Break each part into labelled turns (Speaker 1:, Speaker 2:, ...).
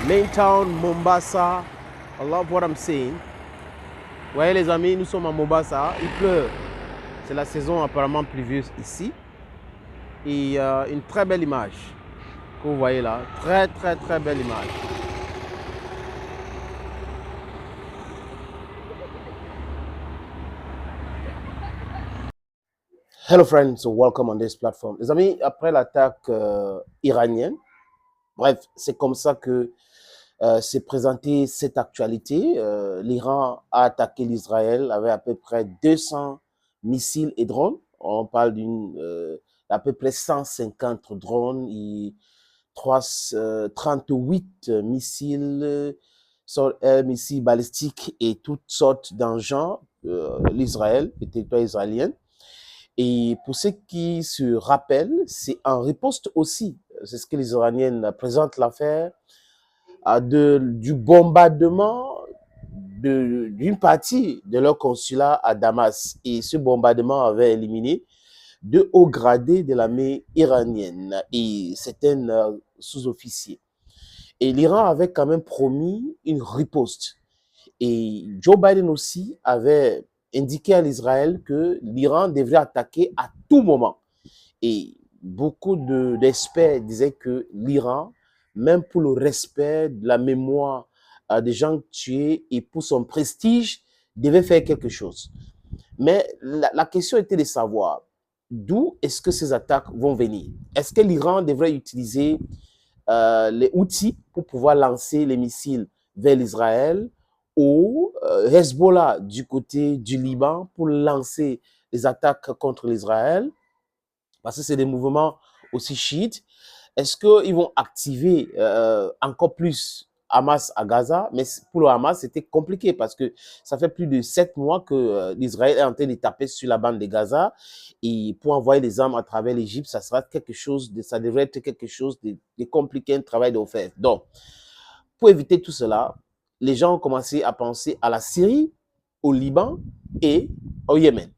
Speaker 1: Main town, Mombasa. I love what I'm seeing. Vous voyez les amis, nous sommes à Mombasa. Il pleut. C'est la saison apparemment pluvieuse ici. Et une très belle image que vous voyez là. Très très très belle image. Hello friends, welcome on this platform. Les amis, après l'attaque iranienne, bref, c'est comme ça que s'est présentée cette actualité. L'Iran a attaqué l'Israël avec à peu près 200 missiles et drones. On parle d'à peu près 150 drones et 38 missiles, missiles balistiques et toutes sortes d'engins, l'Israël, le territoire israélien. Et pour ceux qui se rappellent, c'est en riposte aussi, c'est ce que les Iraniens présentent l'affaire, du bombardement d'une partie de leur consulat à Damas. Et ce bombardement avait éliminé 2 hauts gradés de l'armée iranienne et certains sous-officiers. Et l'Iran avait quand même promis une riposte. Et Joe Biden aussi avait indiqué à l'Israël que l'Iran devrait attaquer à tout moment. Et beaucoup d'experts disaient que l'Iran, même pour le respect de la mémoire des gens tués et pour son prestige, devait faire quelque chose. Mais la question était de savoir d'où est-ce que ces attaques vont venir. Est-ce que l'Iran devrait utiliser les outils pour pouvoir lancer les missiles vers l'Israël ou Hezbollah du côté du Liban pour lancer les attaques contre l'Israël, parce que c'est des mouvements aussi chiites. Est-ce qu'ils vont activer encore plus Hamas à Gaza? Mais pour le Hamas, c'était compliqué parce que ça fait plus de 7 mois que l'Israël est en train de taper sur la bande de Gaza. Et pour envoyer les armes à travers l'Égypte, ça devrait être quelque chose de compliqué, un travail de faire. Donc, pour éviter tout cela, les gens ont commencé à penser à la Syrie, au Liban et au Yémen.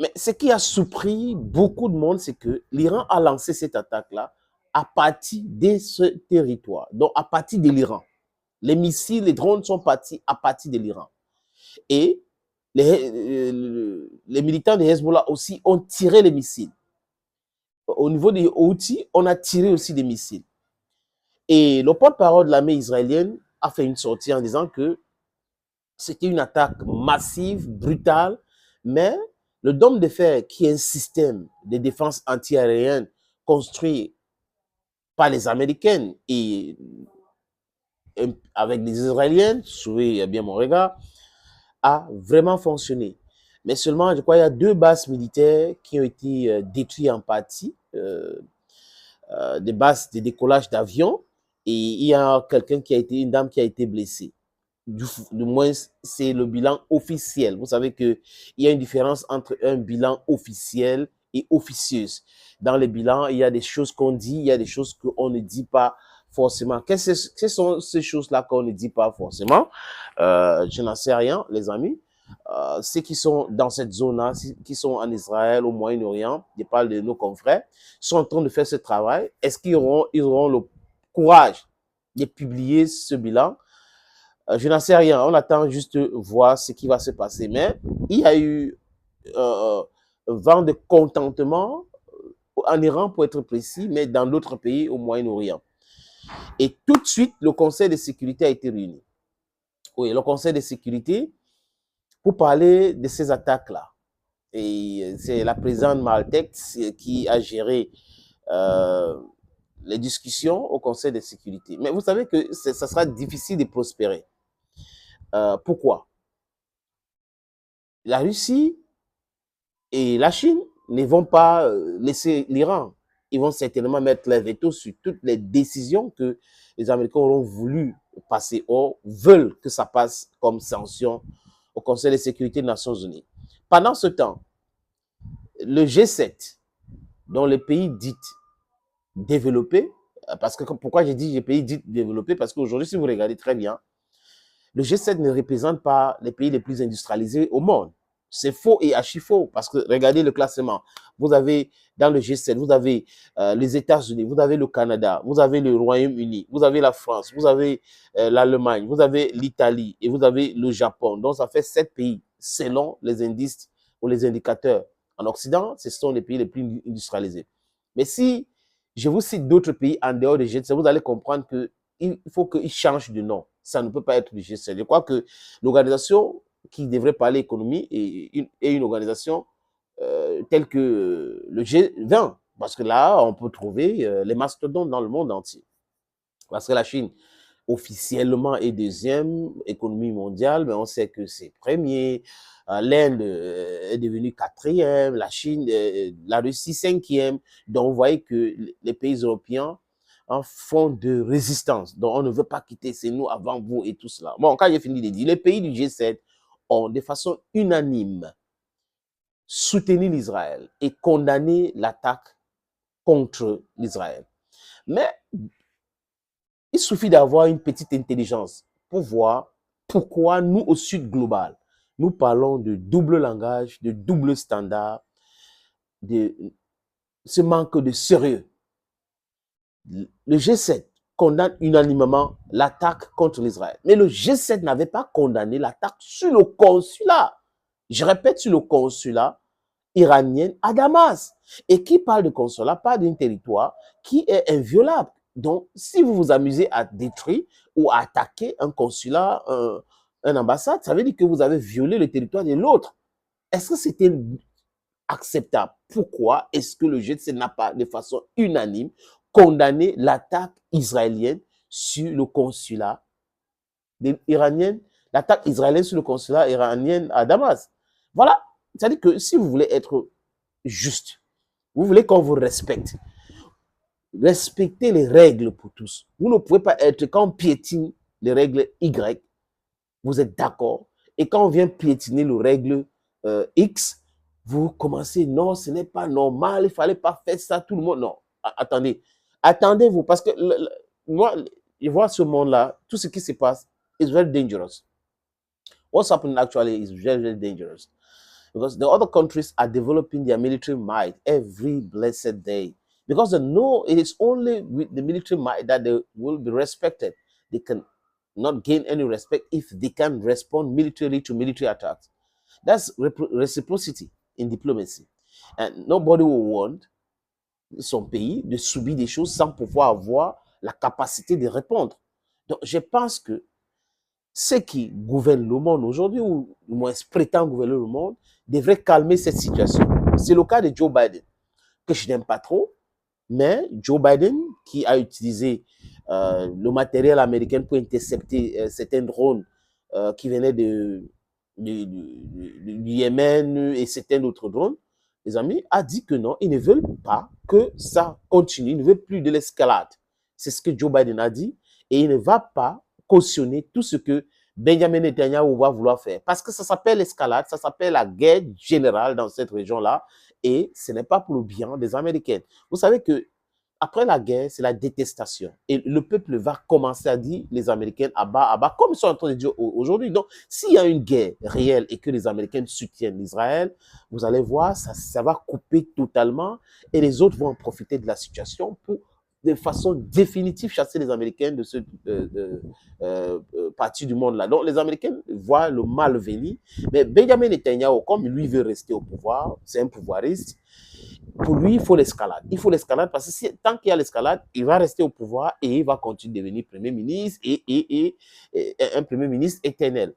Speaker 1: Mais ce qui a surpris beaucoup de monde, c'est que l'Iran a lancé cette attaque-là à partir de ce territoire, donc à partir de l'Iran. Les missiles, les drones sont partis à partir de l'Iran. Et les militants de Hezbollah aussi ont tiré les missiles. Au niveau des Houthis, on a tiré aussi des missiles. Et le porte-parole de l'armée israélienne a fait une sortie en disant que c'était une attaque massive, brutale, mais le dôme de fer, qui est un système de défense antiaérienne construit par les Américains et avec les Israéliens, suivez bien mon regard, a vraiment fonctionné. Mais seulement, je crois, il y a 2 bases militaires qui ont été détruites en partie, des bases de décollage d'avions, et il y a une dame qui a été blessée. Du moins, c'est le bilan officiel. Vous savez qu'il y a une différence entre un bilan officiel et officieuse. Dans les bilans, il y a des choses qu'on dit, il y a des choses qu'on ne dit pas forcément. Quelles sont ces choses-là qu'on ne dit pas forcément? Je n'en sais rien, les amis. Ceux qui sont dans cette zone-là, qui sont en Israël, au Moyen-Orient, je parle de nos confrères, sont en train de faire ce travail. Est-ce qu'ils auront le courage de publier ce bilan? Je n'en sais rien. On attend juste voir ce qui va se passer. Mais il y a eu un vent de contentement en Iran, pour être précis, mais dans d'autres pays au Moyen-Orient. Et tout de suite, le Conseil de sécurité a été réuni. Oui, le Conseil de sécurité, pour parler de ces attaques-là. Et c'est la présidente maltaise qui a géré les discussions au Conseil de sécurité. Mais vous savez que ça sera difficile de prospérer. Pourquoi? La Russie et la Chine ne vont pas laisser l'Iran. Ils vont certainement mettre leur veto sur toutes les décisions que les Américains auront voulu passer ou veulent que ça passe comme sanction au Conseil de sécurité des Nations Unies. Pendant ce temps, le G7, dont les pays dits développés, parce que pourquoi j'ai dit les pays dits développés? Parce qu'aujourd'hui, si vous regardez très bien, le G7 ne représente pas les pays les plus industrialisés au monde. C'est faux et archi faux parce que regardez le classement. Vous avez dans le G7, vous avez les États-Unis, vous avez le Canada, vous avez le Royaume-Uni, vous avez la France, vous avez l'Allemagne, vous avez l'Italie et vous avez le Japon. Donc ça fait 7 pays selon les indices ou les indicateurs. En Occident, ce sont les pays les plus industrialisés. Mais si je vous cite d'autres pays en dehors du G7, vous allez comprendre qu'il faut qu'ils changent de nom. Ça ne peut pas être du G7. Je crois que l'organisation qui devrait parler économie et une organisation telle que le G20. Parce que là, on peut trouver les mastodontes dans le monde entier. Parce que la Chine, officiellement, est deuxième économie mondiale, mais on sait que c'est premier. L'Inde est devenue quatrième, la Chine, la Russie cinquième. Donc, vous voyez que les pays européens en font de résistance. Donc, on ne veut pas quitter, c'est nous avant vous et tout cela. Bon, quand j'ai fini de dire, les pays du G7 ont de façon unanime soutenu l'Israël et condamné l'attaque contre l'Israël. Mais il suffit d'avoir une petite intelligence pour voir pourquoi nous, au Sud global, nous parlons de double langage, de double standard, de ce manque de sérieux. Le G7 condamne unanimement l'attaque contre l'Israël. Mais le G7 n'avait pas condamné l'attaque sur le consulat. Je répète, sur le consulat iranien à Damas. Et qui parle de consulat parle d'un territoire qui est inviolable. Donc, si vous vous amusez à détruire ou à attaquer un consulat, une ambassade, ça veut dire que vous avez violé le territoire de l'autre. Est-ce que c'était acceptable? Pourquoi est-ce que le G7 n'a pas, de façon unanime, condamné l'attaque israélienne sur le consulat iranien, l'attaque israélienne sur le consulat iranien à Damas? Voilà. C'est-à-dire que si vous voulez être juste, vous voulez qu'on vous respecte, respectez les règles pour tous. Vous ne pouvez pas être, quand on piétine les règles Y, vous êtes d'accord, et quand on vient piétiner les règles X, vous commencez, non, ce n'est pas normal, il ne fallait pas faire ça, tout le monde, non. Attendez, attendez-vous, parce que moi, je vois ce monde-là, tout ce qui se passe is very dangerous. What's happening actually is very, very dangerous. Because the other countries are developing their military might every blessed day. Because they know it is only with the military might that they will be respected. They can not gain any respect if they can respond militarily to military attacks. That's reciprocity in diplomacy. And nobody will want son pays de subir des choses sans pouvoir avoir la capacité de répondre. Donc, je pense que ceux qui gouvernent le monde aujourd'hui, ou du moins prétendent gouverner le monde, devraient calmer cette situation. C'est le cas de Joe Biden, que je n'aime pas trop, mais Joe Biden, qui a utilisé le matériel américain pour intercepter certains drones qui venaient du Yémen et certains autres drones, les amis, a dit que non, ils ne veulent pas que ça continue, ils ne veulent plus de l'escalade. C'est ce que Joe Biden a dit, et il ne va pas cautionner tout ce que Benjamin Netanyahu va vouloir faire. Parce que ça s'appelle l'escalade, ça s'appelle la guerre générale dans cette région-là, et ce n'est pas pour le bien des Américains. Vous savez que après la guerre, c'est la détestation. Et le peuple va commencer à dire les Américains à bas, comme ils sont en train de dire aujourd'hui. Donc, s'il y a une guerre réelle et que les Américains soutiennent l'Israël, vous allez voir, ça va couper totalement et les autres vont en profiter de la situation pour de façon définitive chasser les Américains de ce partie du monde-là. Donc, les Américains voient le mal venir. Mais Benjamin Netanyahu, comme lui veut rester au pouvoir, c'est un pouvoiriste, pour lui, il faut l'escalade. Il faut l'escalade parce que tant qu'il y a l'escalade, il va rester au pouvoir et il va continuer de devenir Premier ministre et un Premier ministre éternel.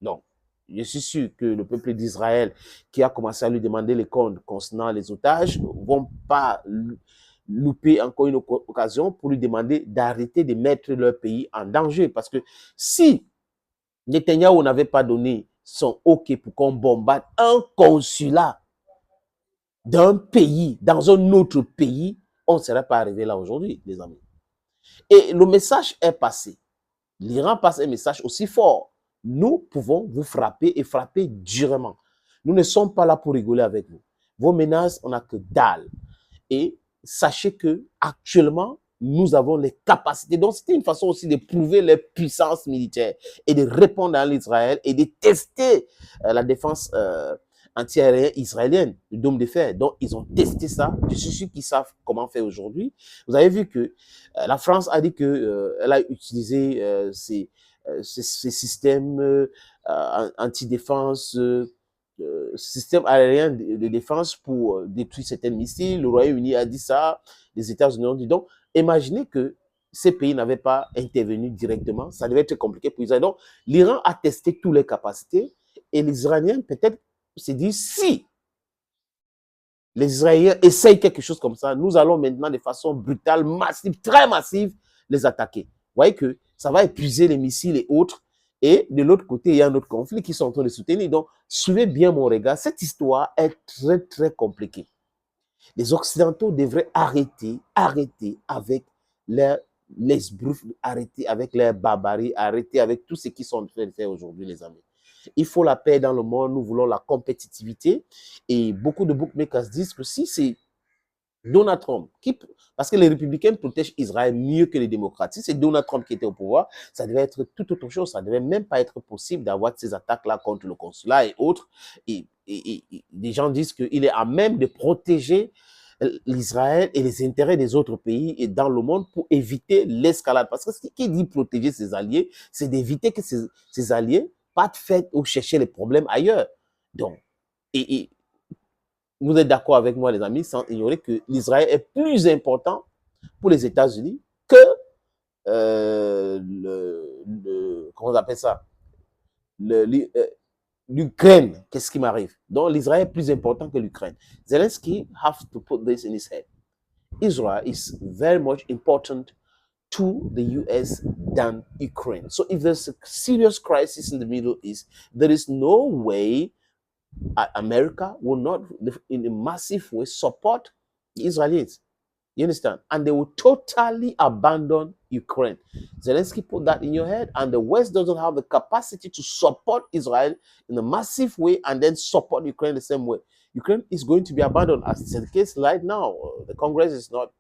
Speaker 1: Donc, je suis sûr que le peuple d'Israël, qui a commencé à lui demander les comptes concernant les otages, ne vont pas louper encore une occasion pour lui demander d'arrêter de mettre leur pays en danger. Parce que si Netanyahu n'avait pas donné son OK pour qu'on bombarde un consulat d'un pays dans un autre pays, on ne serait pas arrivé là aujourd'hui, les amis. Et le message est passé. L'Iran passe un message aussi fort. Nous pouvons vous frapper et frapper durement. Nous ne sommes pas là pour rigoler avec vous. Vos menaces, on n'a que dalle. Et sachez que actuellement, nous avons les capacités. Donc, c'était une façon aussi de prouver les puissances militaires et de répondre à l'Israël et de tester la défense anti-aérienne israélienne, le dôme de fer. Donc, ils ont testé ça. Je suis sûr qu'ils savent comment faire aujourd'hui. Vous avez vu que la France a dit qu'elle a utilisé ces systèmes anti-défense, système aérien de défense pour détruire certains missiles. Le Royaume-Uni a dit ça, les États-Unis ont dit. Donc, imaginez que ces pays n'avaient pas intervenu directement, ça devait être compliqué pour Israël. Donc, l'Iran a testé toutes les capacités et les Iraniens peut-être se disent si les Israéliens essayent quelque chose comme ça, nous allons maintenant de façon brutale, massive, très massive, les attaquer. Vous voyez que ça va épuiser les missiles et autres. Et de l'autre côté, il y a un autre conflit qui sont en train de soutenir. Donc, suivez bien mon regard. Cette histoire est très, très compliquée. Les Occidentaux devraient arrêter avec leur l'esbrouf, arrêter avec leur barbarie, arrêter avec tout ce qu'ils sont en train de faire aujourd'hui, les amis. Il faut la paix dans le monde, nous voulons la compétitivité. Et beaucoup de bookmakers disent que si c'est Donald Trump, parce que les républicains protègent Israël mieux que les démocrates, si c'est Donald Trump qui était au pouvoir, ça devait être tout autre chose. Ça ne devait même pas être possible d'avoir ces attaques-là contre le consulat et autres. Et les gens disent qu'il est à même de protéger l'Israël et les intérêts des autres pays et dans le monde pour éviter l'escalade. Parce que ce qui dit protéger ses alliés, c'est d'éviter que ses alliés partent faire ou chercher les problèmes ailleurs. Donc, vous êtes d'accord avec moi, les amis, sans ignorer que l'Israël est plus important pour les États-Unis que comment on appelle ça, l'Ukraine. Qu'est-ce qui m'arrive? Donc, l'Israël est plus important que l'Ukraine. Zelensky have to put this in his head. Israel is very much important to the US than Ukraine. So if there's a serious crisis in the Middle East, there is no way America will not, in a massive way, support the Israelis. You understand? And they will totally abandon Ukraine. Zelensky put that in your head, and the West doesn't have the capacity to support Israel in a massive way and then support Ukraine the same way. Ukraine is going to be abandoned, as is the case right now. The Congress is not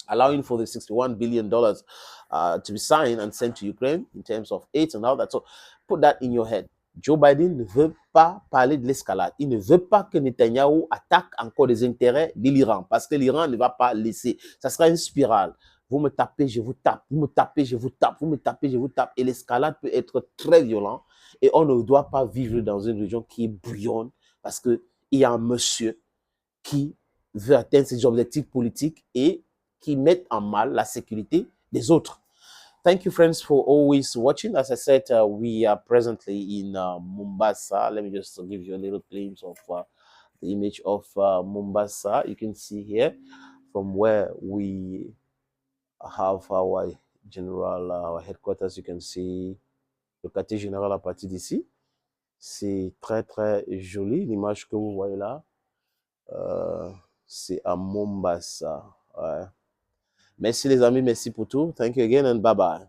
Speaker 1: allowing for the $61 billion to be signed and sent to Ukraine in terms of aid and all that. So put that in your head. Joe Biden ne veut pas parler de l'escalade. Il ne veut pas que Netanyahou attaque encore les intérêts de l'Iran parce que l'Iran ne va pas laisser. Ça sera une spirale. Vous me tapez, je vous tape. Vous me tapez, je vous tape. Vous me tapez, je vous tape. Et l'escalade peut être très violent. Et on ne doit pas vivre dans une région qui bouillonne parce qu'il y a un monsieur qui veut atteindre ses objectifs politiques et qui met en mal la sécurité des autres. Thank you, friends, for always watching. As I said, we are presently in Mombasa. Let me just give you a little glimpse of the image of Mombasa. You can see here from where we have our general, our headquarters. You can see le quartier général à partir d'ici. C'est très, très joli. L'image que vous voyez là, c'est à Mombasa. Ouais. Merci les amis, merci pour tout. Thank you again and bye bye.